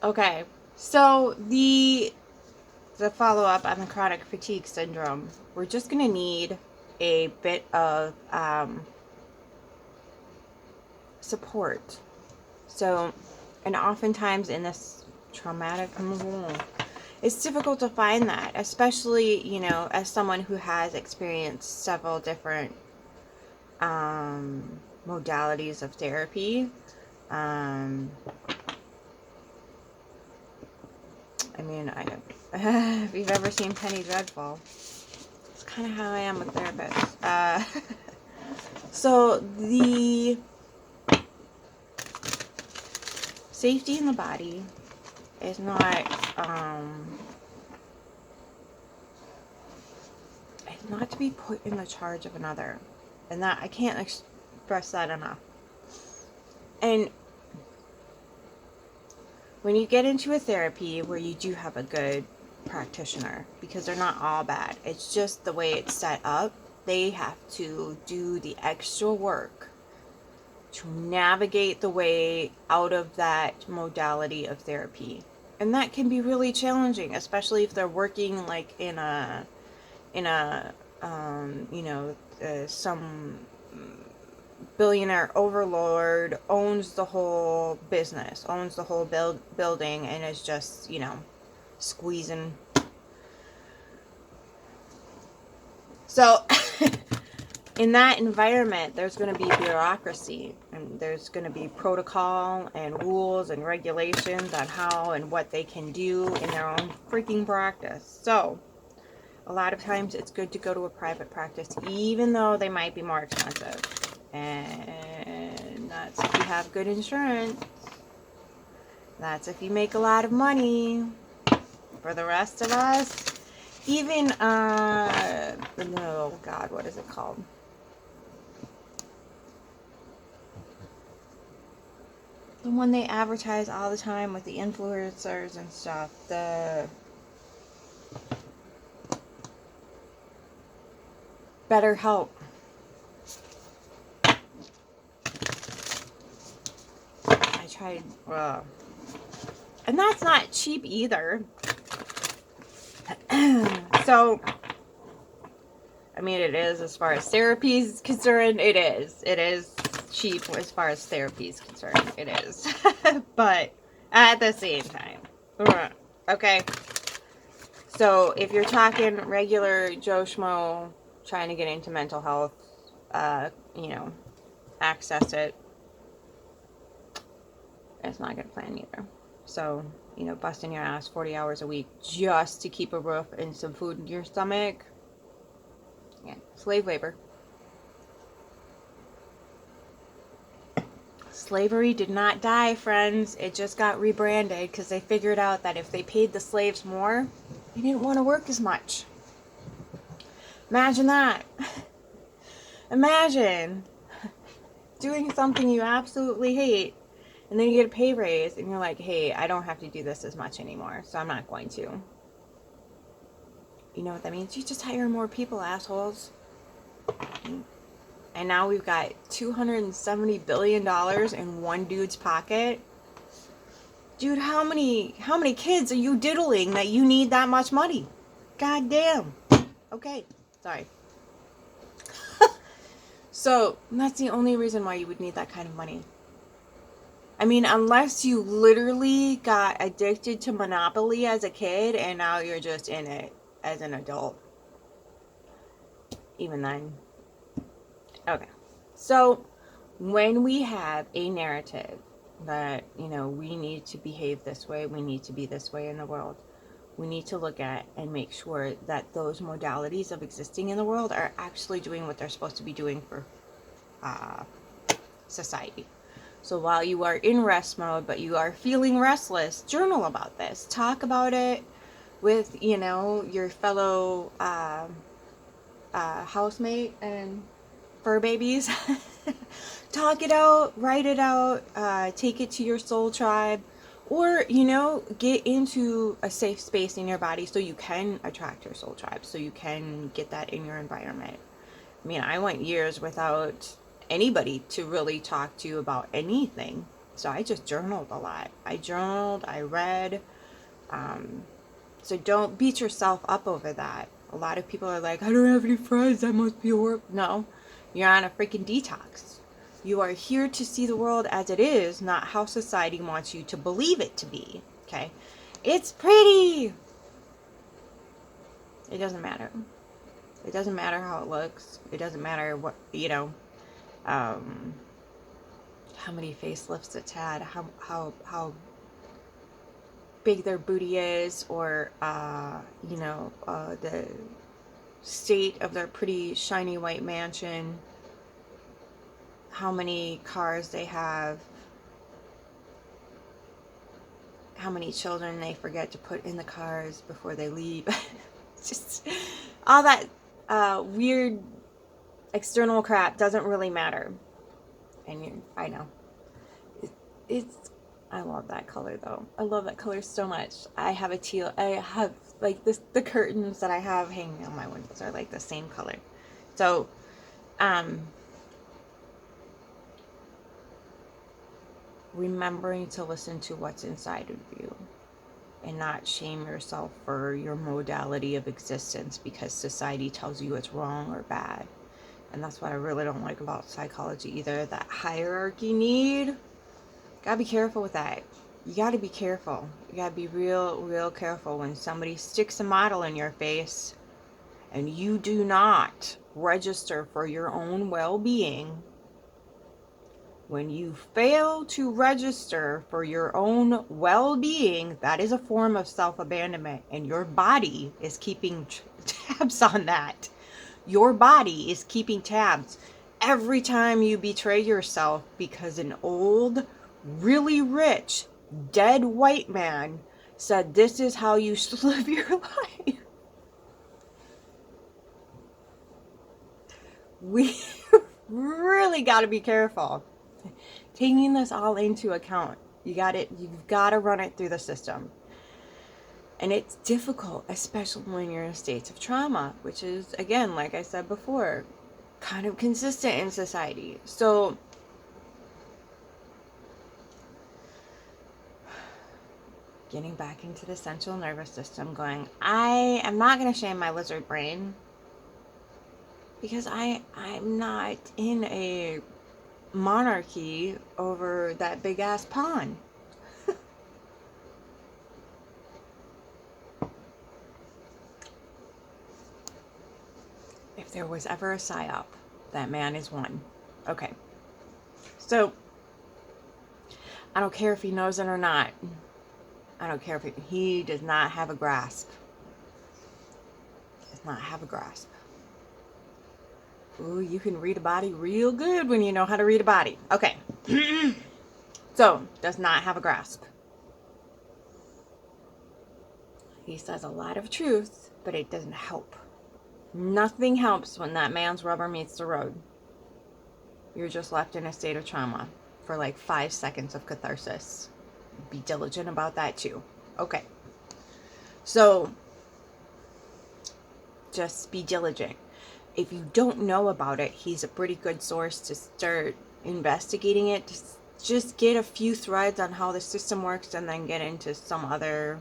Okay, so the follow-up on the chronic fatigue syndrome, we're just going to need a bit of support. So, and oftentimes in this traumatic, it's difficult to find that, especially, as someone who has experienced several different modalities of therapy. Um, I mean, if you've ever seen Penny Dreadful, it's kind of how I am with therapists. So the safety in the body is not to be put in the charge of another, and that I can't express that enough. And when you get into a therapy where you do have a good practitioner, because they're not all bad, it's just the way it's set up, they have to do the extra work to navigate the way out of that modality of therapy. And that can be really challenging, especially if they're working like in a some billionaire overlord owns the whole business, owns the whole building, and is just, squeezing. So in that environment, there's going to be bureaucracy, and there's going to be protocol and rules and regulations on how and what they can do in their own freaking practice. So a lot of times it's good to go to a private practice, even though they might be more expensive. And that's if you have good insurance. That's if you make a lot of money. For the rest of us, even, oh God, what is it called? The one they advertise all the time with the influencers and stuff. The BetterHelp. I tried, and that's not cheap either. So, I mean, it is as far as therapy is concerned. It is cheap as far as therapy is concerned. It is. But at the same time, okay. So if you're talking regular Joe Schmo trying to get into mental health, access it, it's not a good plan either. So, busting your ass 40 hours a week just to keep a roof and some food in your stomach, yeah, slave labor. Slavery did not die, friends. It just got rebranded because they figured out that if they paid the slaves more, they didn't want to work as much. Imagine that. Imagine doing something you absolutely hate, and then you get a pay raise, and you're like, hey, I don't have to do this as much anymore, so I'm not going to. You know what that means? You just hire more people, assholes. And now we've got $270 billion in one dude's pocket. Dude, how many kids are you diddling that you need that much money? God damn. Okay, sorry. So, that's the only reason why you would need that kind of money. I mean, unless you literally got addicted to Monopoly as a kid and now you're just in it as an adult. Even then. Okay. So, when we have a narrative that, we need to behave this way, we need to be this way in the world, we need to look at and make sure that those modalities of existing in the world are actually doing what they're supposed to be doing for society. So while you are in rest mode, but you are feeling restless, journal about this. Talk about it with, your fellow housemate and fur babies. Talk it out, write it out, take it to your soul tribe, or, get into a safe space in your body so you can attract your soul tribe, so you can get that in your environment. I mean, I went years without anybody to really talk to about anything. So I just journaled a lot. I journaled, I read. So don't beat yourself up over that. A lot of people are like, I don't have any friends, that must be horrible. No, you're on a freaking detox. You are here to see the world as it is, not how society wants you to believe it to be. Okay? It's pretty. It doesn't matter. It doesn't matter how it looks. It doesn't matter what, how many facelifts it's had, how big their booty is, or the state of their pretty shiny white mansion, how many cars they have, how many children they forget to put in the cars before they leave. Just all that weird external crap doesn't really matter. And I know it's I love that color though. I love that color so much. I have a teal. I have like this. The curtains that I have hanging on my windows are like the same color. So, remembering to listen to what's inside of you, and not shame yourself for your modality of existence because society tells you it's wrong or bad. And that's what I really don't like about psychology either. That hierarchy need. Gotta be careful with that. You gotta be careful. You gotta be real careful when somebody sticks a model in your face and you do not register for your own well-being. When you fail to register for your own well-being, that is a form of self-abandonment, and your body is keeping tabs on that. Your body is keeping tabs every time you betray yourself because an old, really rich, dead white man said this is how you should live your life. We really got to be careful. Taking this all into account, you've got to run it through the system. And it's difficult, especially when you're in states of trauma, which is, again, like I said before, kind of consistent in society. So, getting back into the central nervous system, going, I am not going to shame my lizard brain because I'm not in a monarchy over that big ass pond. If there was ever a psyop, that man is one. Okay. So, I don't care if he knows it or not. I don't care if he does not have a grasp. Does not have a grasp. Ooh, you can read a body real good when you know how to read a body. Okay. So, does not have a grasp. He says a lot of truth, but it doesn't help. Nothing helps when that man's rubber meets the road. You're just left in a state of trauma for like 5 seconds of catharsis. Be diligent about that too. Okay. So, just be diligent. If you don't know about it, he's a pretty good source to start investigating it. Just get a few threads on how the system works and then get into some other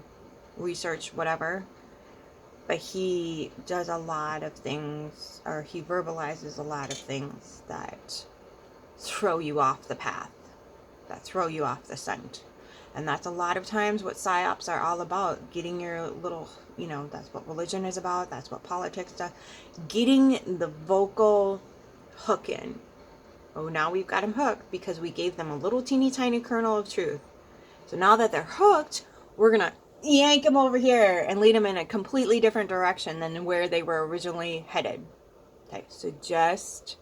research, whatever. But he does a lot of things, or he verbalizes a lot of things that throw you off the path, that throw you off the scent. And that's a lot of times what psyops are all about. Getting your little, that's what religion is about. That's what politics does. Getting the vocal hook in. Oh, now we've got them hooked because we gave them a little teeny tiny kernel of truth. So now that they're hooked, we're going to yank them over here and lead them in a completely different direction than where they were originally headed. Okay, so just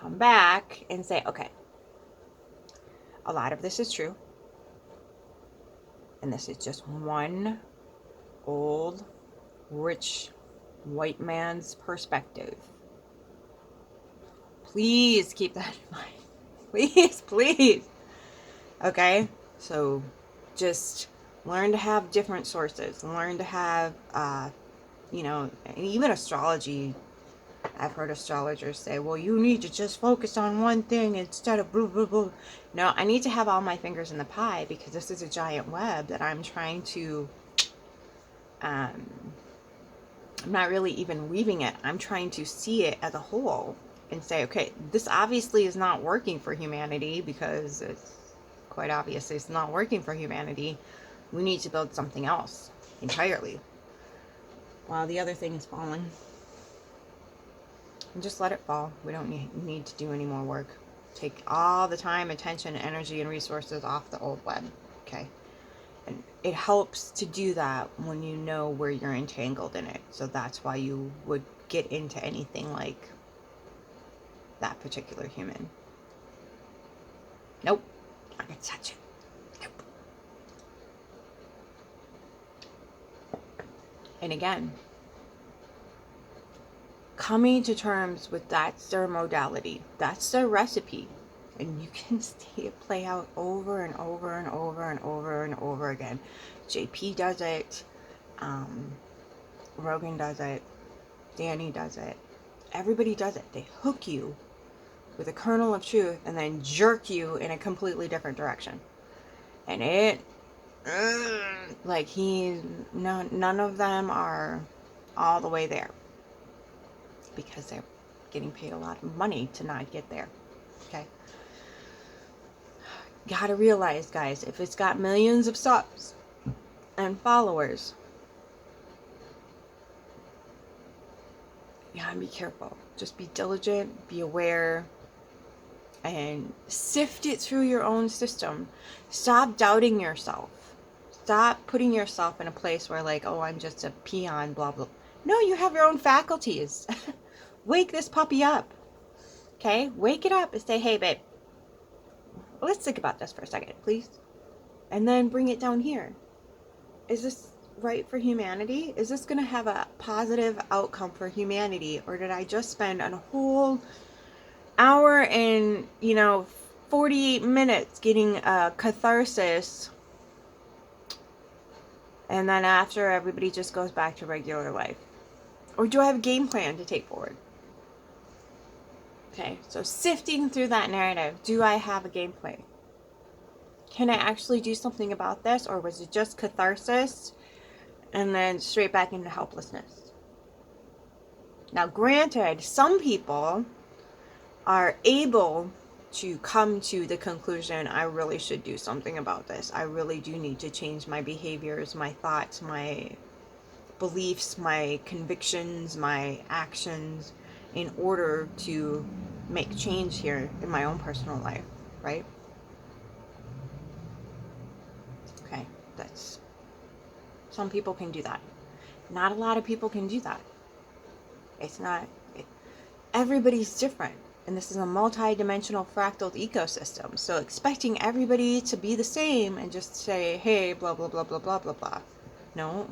come back and say, okay, a lot of this is true. And this is just one old, rich, white man's perspective. Please keep that in mind. Please. Okay? So just learn to have different sources. Learn to have, even astrology. I've heard astrologers say, well, you need to just focus on one thing instead of blah, blah, blah. No, I need to have all my fingers in the pie, because this is a giant web that I'm trying to, I'm not really even weaving it. I'm trying to see it as a whole and say, okay, this obviously is not working for humanity, because it's quite obvious it's not working for humanity. We need to build something else entirely while the other thing is falling. And just let it fall. We don't need to do any more work. Take all the time, attention, energy, and resources off the old web. Okay. And it helps to do that when you know where you're entangled in it. So that's why you would get into anything like that particular human. Nope. Not gonna touch it. Nope. And again, coming to terms with that's their modality, that's their recipe, and you can see it play out over and over and over and over and over again. JP does it, Rogan does it, Danny does it, everybody does it. They hook you with a kernel of truth and then jerk you in a completely different direction. And it, like none of them are all the way there, because they're getting paid a lot of money to not get there. Okay. Gotta realize, guys, if it's got millions of subs and followers, you gotta be careful. Just be diligent, be aware, and sift it through your own system. Stop doubting yourself. Stop putting yourself in a place where, like, oh, I'm just a peon, blah, blah. No, you have your own faculties. Wake this puppy up. Okay? Wake it up and say, hey, babe, let's think about this for a second, please. And then bring it down here. Is this right for humanity? Is this going to have a positive outcome for humanity? Or did I just spend a whole hour and, 48 minutes getting a catharsis, and then after everybody just goes back to regular life? Or do I have a game plan to take forward? Okay, so sifting through that narrative, do I have a game plan? Can I actually do something about this? Or was it just catharsis and then straight back into helplessness? Now, granted, some people are able to come to the conclusion, I really should do something about this. I really do need to change my behaviors, my thoughts, my beliefs, my convictions, my actions, in order to make change here in my own personal life, right? Okay, that's, some people can do that. Not a lot of people can do that. Everybody's different. And this is a multi-dimensional fractal ecosystem. So expecting everybody to be the same and just say, hey, blah, blah, blah, blah, blah, blah, blah. No.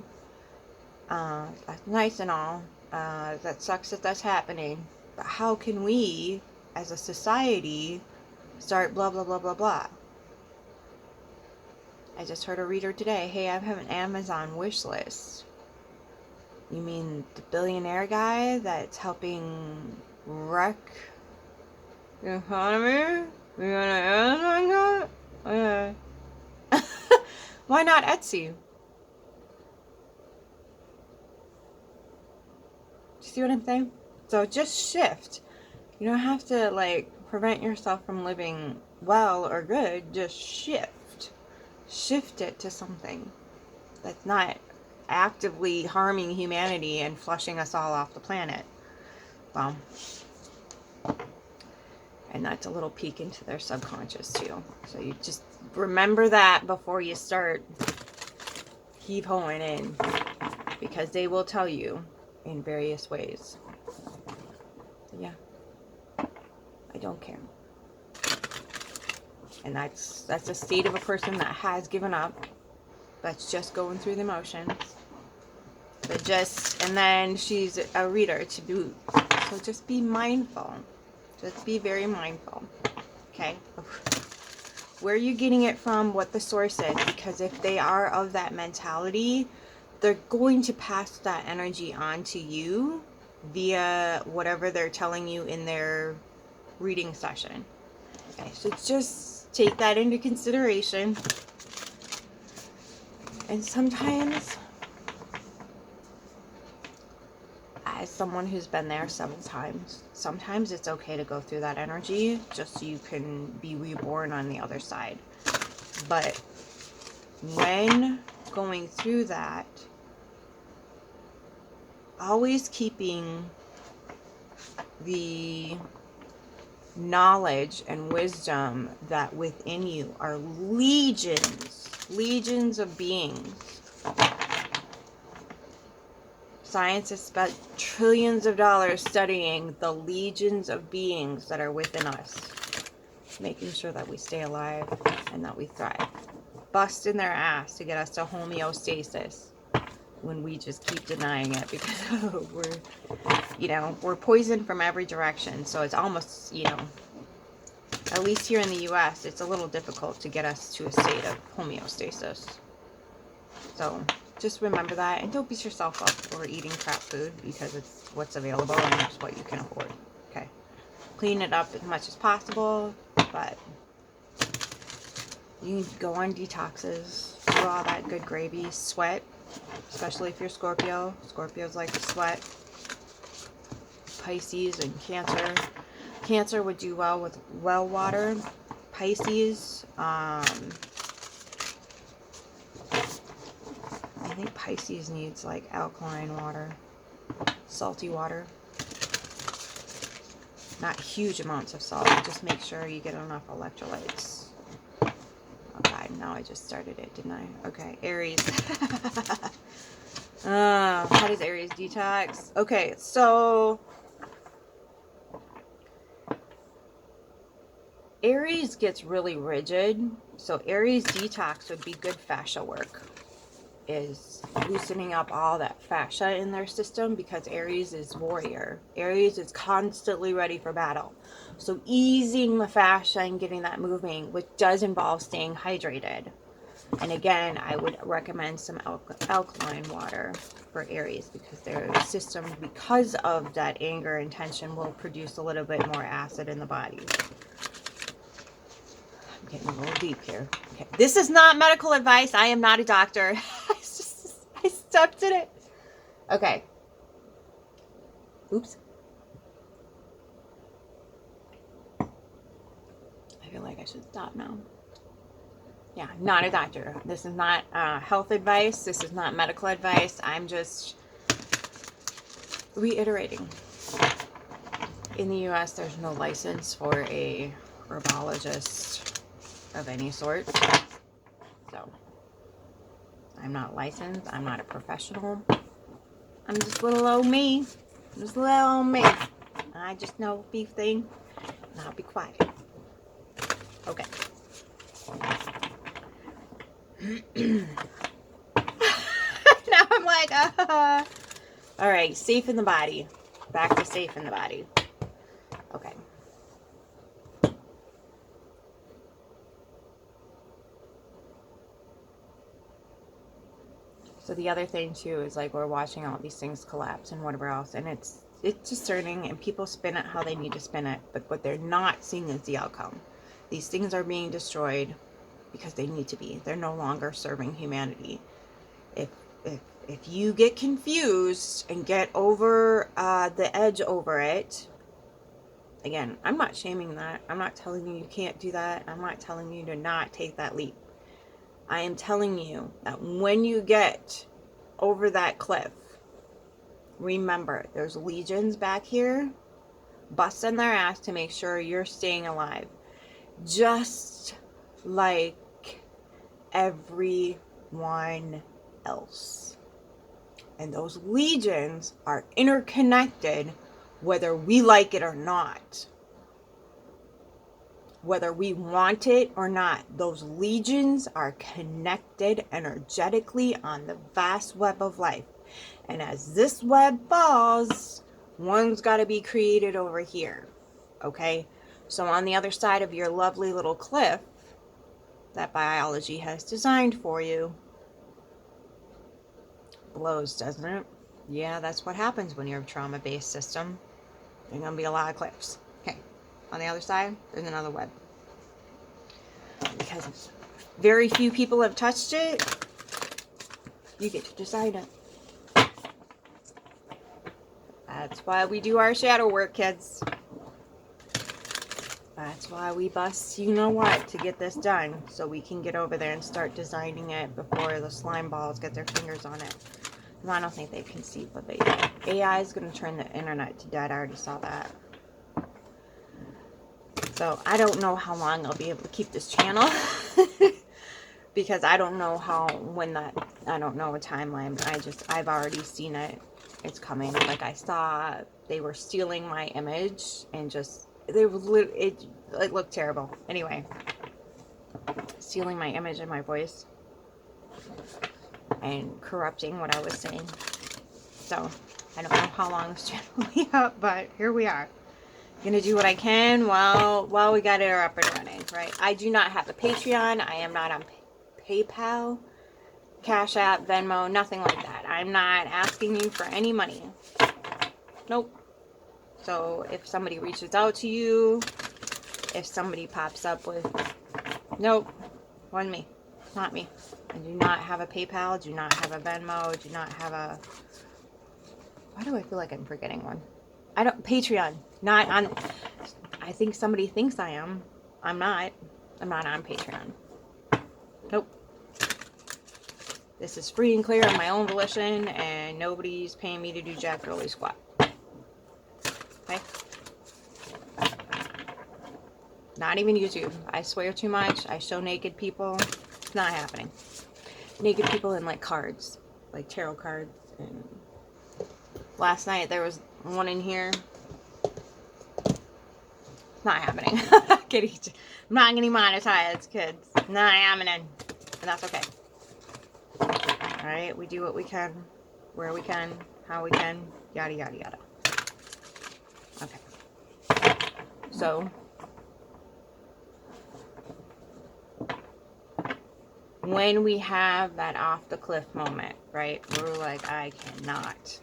That's nice and all. That sucks that that's happening. But how can we, as a society, start blah, blah, blah, blah, blah? I just heard a reader today, hey, I have an Amazon wish list. You mean the billionaire guy that's helping wreck the economy? You got an Amazon guy? Why not Etsy? Do you see what I'm saying? So just shift. You don't have to prevent yourself from living well or good. Just shift. Shift it to something that's not actively harming humanity and flushing us all off the planet. Well, and that's a little peek into their subconscious too. So you just remember that before you start heave-hoing in, because they will tell you in various ways. Yeah, I don't care. And that's a state of a person that has given up, that's just going through the motions. And then she's a reader to boot. So just be mindful. Just be very mindful. Okay? Where are you getting it from? What the source is? Because if they are of that mentality, they're going to pass that energy on to you via whatever they're telling you in their reading session. Okay, so just take that into consideration. And sometimes, as someone who's been there several times, sometimes it's okay to go through that energy just so you can be reborn on the other side. But when going through that, always keeping the knowledge and wisdom that within you are legions of beings. Science has spent trillions of dollars studying the legions of beings that are within us, making sure that we stay alive and that we thrive. Busting their ass to get us to homeostasis when we just keep denying it because we're poisoned from every direction. So it's almost, at least here in the US, it's a little difficult to get us to a state of homeostasis. So just remember that, and don't beat yourself up for eating crap food because it's what's available and it's what you can afford. Okay. Clean it up as much as possible, but you can go on detoxes, do all that good gravy, sweat, especially if you're Scorpio. Scorpios like to sweat. Pisces and Cancer. Cancer would do well with well water. Pisces, I think Pisces needs like alkaline water, salty water. Not huge amounts of salt. Just make sure you get enough electrolytes. Oh God, now I just started it, didn't I? Okay, Aries. How does Aries detox? Okay, so Aries gets really rigid. So Aries detox would be good fascia work. Is loosening up all that fascia in their system because Aries is warrior. Aries is constantly ready for battle. So easing the fascia and getting that moving, which does involve staying hydrated. And again, I would recommend some alkaline water for Aries because their system, because of that anger and tension, will produce a little bit more acid in the body. I'm getting a little deep here. Okay. This is not medical advice. I am not a doctor. I stepped in it. Okay. Oops. I feel like I should stop now. Yeah, not a doctor. This is not health advice. This is not medical advice. I'm just reiterating. In the US, there's no license for a herbologist of any sort. So, I'm not licensed. I'm not a professional. I'm just little old me. Just little old me. I just know a beef thing, and I'll be quiet. Okay. Now I'm like, all right, safe in the body. Back to safe in the body. Okay. So the other thing too is like we're watching all these things collapse and whatever else, and it's discerning, and people spin it how they need to spin it, but what they're not seeing is the outcome. These things are being destroyed because they need to be. They're no longer serving humanity. If you get confused and get over the edge over it, again, I'm not shaming that. I'm not telling you can't do that. I'm not telling you to not take that leap. I am telling you that when you get over that cliff, remember, there's legions back here busting their ass to make sure you're staying alive. Just like everyone else. And those legions are interconnected whether we like it or not. Whether we want it or not, those legions are connected energetically on the vast web of life. And as this web falls, one's got to be created over here. Okay? So on the other side of your lovely little cliff that biology has designed for you, blows, doesn't it? Yeah, that's what happens when you're a trauma-based system. There's going to be a lot of clips. Okay, on the other side, there's another web. Because very few people have touched it, you get to decide it. That's why we do our shadow work, kids. That's why we bust you know what to get this done, so we can get over there and start designing it before the slime balls get their fingers on it. And I don't think they conceive of it. AI is going to turn the internet to dead. I already saw that. So I don't know how long I'll be able to keep this channel. Because I don't know I don't know a timeline. I've already seen it. It's coming. Like I saw, they were stealing my image and it looked terrible. Anyway, stealing my image and my voice and corrupting what I was saying. So I don't know how long this channel will be up, but here we are. Gonna do what I can while we got it up and running, right? I do not have a Patreon. I am not on PayPal, Cash App, Venmo, nothing like that. I'm not asking you for any money. Nope. So if somebody reaches out to you, if somebody pops up with, nope, wasn't me, not me. I do not have a PayPal, do not have a Venmo, do not have a, why do I feel like I'm forgetting one? Patreon, not on, I think somebody thinks I am. I'm not on Patreon. Nope. This is free and clear on my own volition, and nobody's paying me to do jack early squat. Okay? Not even YouTube. I swear too much. I show naked people. It's not happening. Naked people in like cards, like tarot cards. And last night there was one in here. It's not happening. I'm not getting monetized, kids. Not happening. And that's okay. Alright, we do what we can, where we can, how we can, yada yada yada. Okay. So when we have that off the cliff moment, right? We're like, I cannot.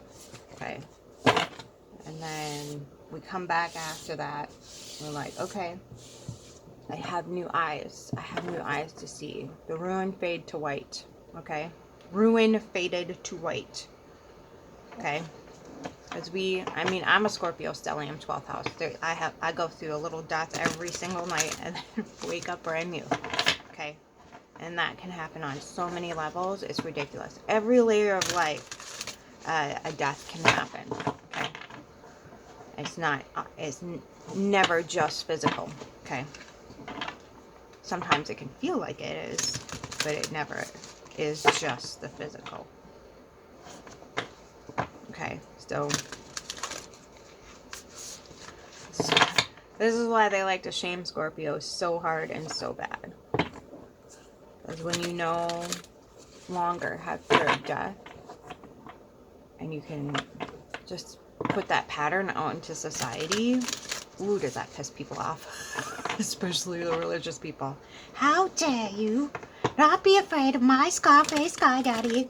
Okay. And then we come back after that. We're like, okay, I have new eyes. I have new eyes to see. The ruin fade to white. Okay. Ruin faded to white. Okay. Because I'm a Scorpio stellium 12th house. I go through a little death every single night and then wake up brand new. Okay. And that can happen on so many levels. It's ridiculous. Every layer of life, a death can happen. Okay. It's never just physical. Okay. Sometimes it can feel like it is, but it never is just the physical. Okay. So this is why they like to shame Scorpios so hard and so bad. Because when you no longer have fear of death, and you can just put that pattern out into society, ooh, does that piss people off? Especially the religious people. How dare you not be afraid of my Scarface Sky Daddy?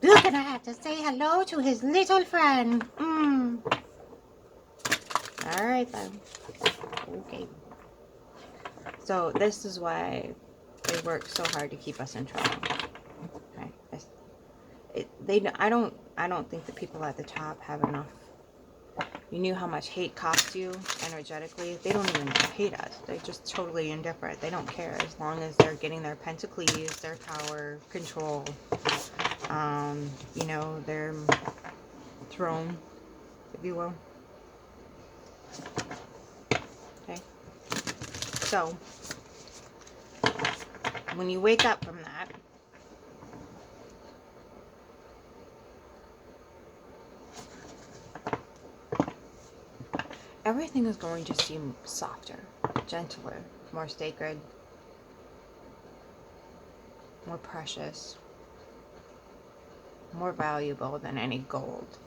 You're gonna have to say hello to his little friend. Alright then. Okay. So this is why they work so hard to keep us in trouble. Okay. I don't think the people at the top have enough. You knew how much hate costs you energetically. They don't even hate us. They're just totally indifferent. They don't care as long as they're getting their pentacles, their power, control, their throne, if you will. Okay. So, when you wake up from that, everything is going to seem softer, gentler, more sacred, more precious, more valuable than any gold.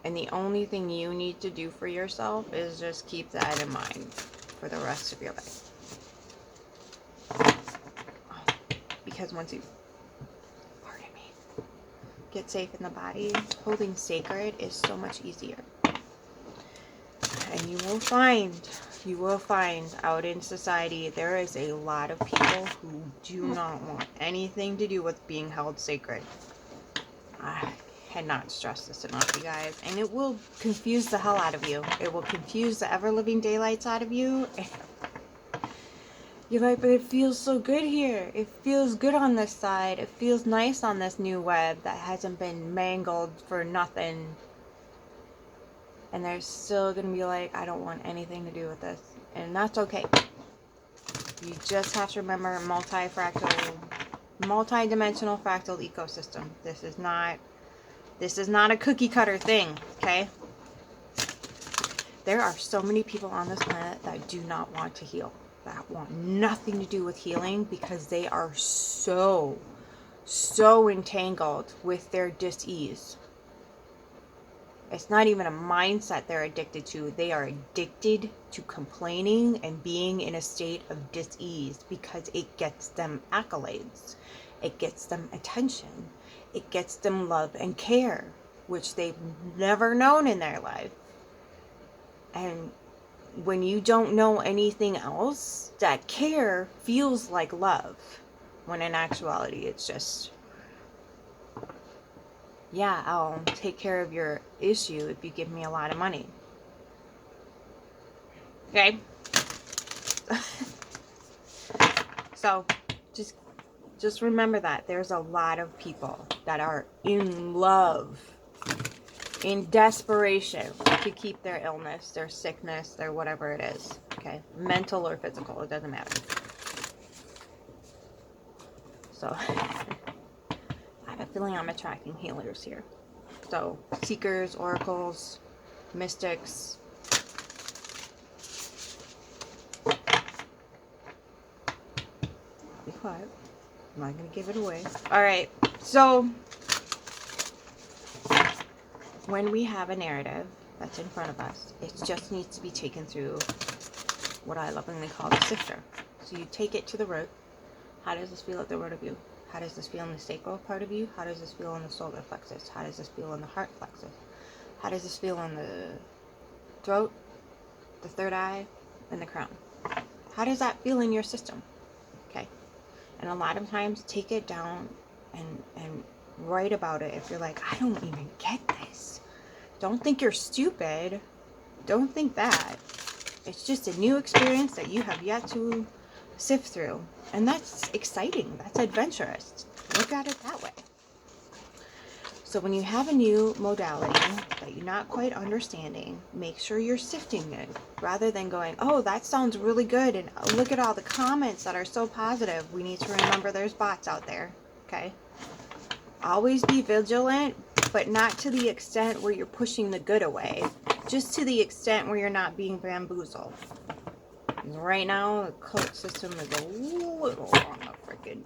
And the only thing you need to do for yourself is just keep that in mind for the rest of your life. Because once you, pardon me, get safe in the body, holding sacred is so much easier. And you will find out in society, there is a lot of people who do not want anything to do with being held sacred. I cannot stress this enough, you guys. And it will confuse the hell out of you. It will confuse the ever-living daylights out of you. You're like, but it feels so good here. It feels good on this side. It feels nice on this new web that hasn't been mangled for nothing. And they're still going to be like, I don't want anything to do with this. And that's okay. You just have to remember multi-dimensional fractal ecosystem. This is not a cookie cutter thing, okay? There are so many people on this planet that do not want to heal, that want nothing to do with healing because they are so entangled with their dis-ease. It's not even a mindset they're addicted to. They are addicted to complaining and being in a state of dis-ease because it gets them accolades. It gets them attention. It gets them love and care, which they've never known in their life. And when you don't know anything else, that care feels like love, when in actuality it's just, yeah, I'll take care of your issue if you give me a lot of money. Okay? So just remember that there's a lot of people that are in love, in desperation to keep their illness, their sickness, their whatever it is. Okay? Mental or physical, it doesn't matter. So I have a feeling I'm attracting healers here. So seekers, oracles, mystics. Be quiet. I'm not going to give it away. Alright, so when we have a narrative that's in front of us, it just needs to be taken through what I lovingly call the sifter. So you take it to the root. How does this feel at the root of you? How does this feel in the sacral part of you? How does this feel in the solar plexus? How does this feel in the heart plexus? How does this feel in the throat, the third eye, and the crown? How does that feel in your system? Okay. And a lot of times, take it down and write about it if you're like, I don't even get this. Don't think you're stupid. Don't think that. It's just a new experience that you have yet to sift through. And that's exciting. That's adventurous. Look at it that way. So when you have a new modality that you're not quite understanding, make sure you're sifting it rather than going, oh, that sounds really good. And look at all the comments that are so positive. We need to remember there's bots out there. Okay. Always be vigilant, but not to the extent where you're pushing the good away. Just to the extent where you're not being bamboozled. Right now, the cult system is a little on the freaking.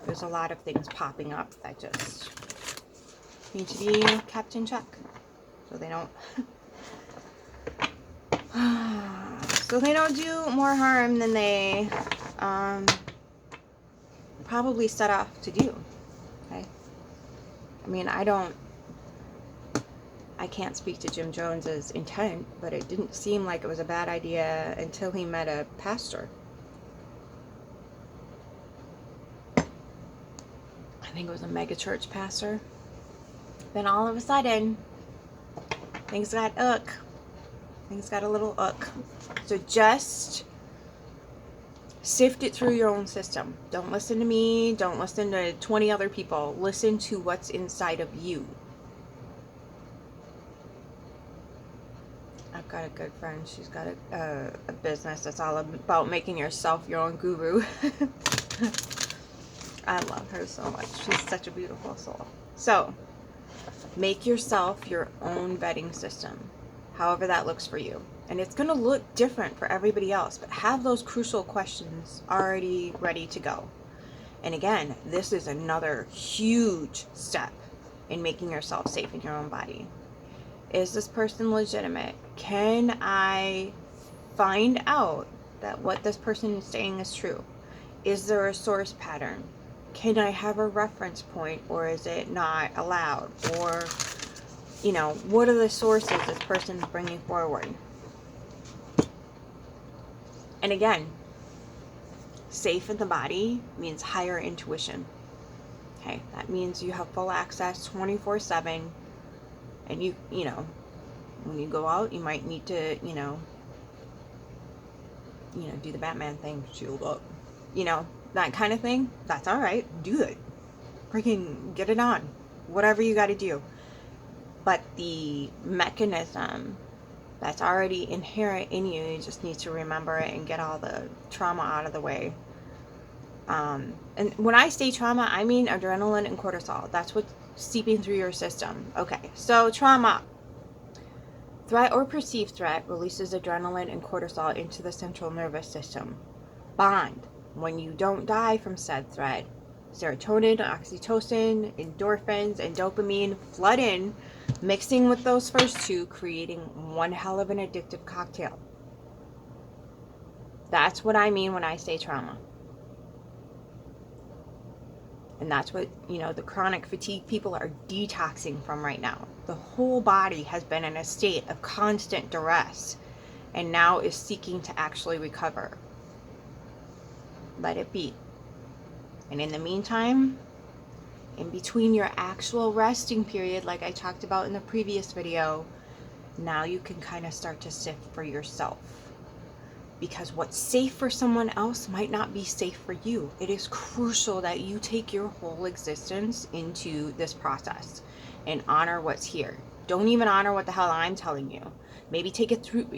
There's a lot of things popping up that just need to be kept in check, so they don't. So they don't do more harm than they probably set off to do. Okay. I mean, I can't speak to Jim Jones's intent, but it didn't seem like it was a bad idea until he met a pastor. I think it was a mega church pastor. Then all of a sudden, things got uck. Things got a little uck. So just sift it through your own system. Don't listen to me. Don't listen to 20 other people. Listen to what's inside of you. I've got a good friend. She's got a business that's all about making yourself your own guru. I love her so much. She's such a beautiful soul. So, make yourself your own vetting system, however that looks for you. And it's going to look different for everybody else, but have those crucial questions already ready to go. And again, this is another huge step in making yourself safe in your own body. Is this person legitimate? Can I find out that what this person is saying is true? Is there a source pattern? can I have a reference point, or is it not allowed? Or, you know, what are the sources this person's bringing forward? And again, safe in the body means higher intuition. Okay, that means you have full access 24/7, and you know, when you go out, you might need to, do the Batman thing, shield up, that kind of thing. That's all right. Do it. Freaking get it on. Whatever you got to do. But the mechanism that's already inherent in you, you just need to remember it and get all the trauma out of the way. And when I say trauma, I mean adrenaline and cortisol. That's what's seeping through your system. Okay, so trauma. Threat or perceived threat releases adrenaline and cortisol into the central nervous system. Bond. When you don't die from said threat, serotonin, oxytocin, endorphins, and dopamine flood in, mixing with those first two, creating one hell of an addictive cocktail. That's what I mean when I say trauma. And that's what, the chronic fatigue people are detoxing from right now. The whole body has been in a state of constant duress and now is seeking to actually recover. Let it be. And in the meantime, in between your actual resting period, like I talked about in the previous video, now you can kind of start to sift for yourself. Because what's safe for someone else might not be safe for you. It is crucial that you take your whole existence into this process and honor what's here. Don't even honor what the hell I'm telling you. Maybe take it through,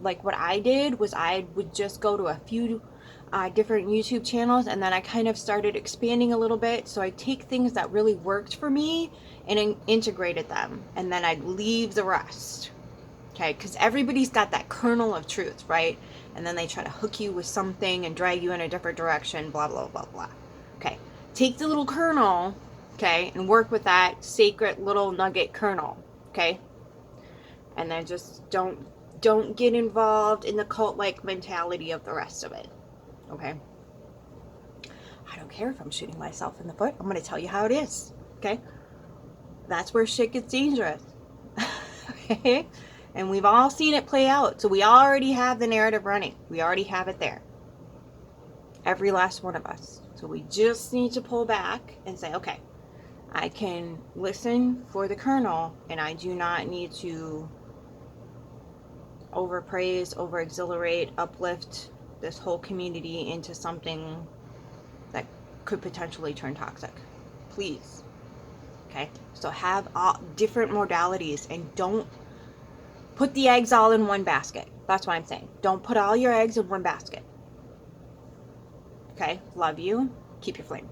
like what I did was I would just go to a few different YouTube channels, and then I kind of started expanding a little bit. So I take things that really worked for me and integrated them, and then I'd leave the rest. Okay, because everybody's got that kernel of truth, right? And then they try to hook you with something and drag you in a different direction, blah, blah, blah, blah. Okay, take the little kernel, okay, and work with that sacred little nugget kernel, okay? And then just don't get involved in the cult-like mentality of the rest of it, okay? I don't care if I'm shooting myself in the foot. I'm going to tell you how it is, okay? That's where shit gets dangerous, okay? And we've all seen it play out. So we already have the narrative running. We already have it there. Every last one of us. So we just need to pull back and say, okay, I can listen for the kernel, and I do not need to overpraise, over-exhilarate, uplift this whole community into something that could potentially turn toxic. Please. Okay? So have all different modalities, and don't put the eggs all in one basket. That's what I'm saying. Don't put all your eggs in one basket. Okay? Love you. Keep your flame.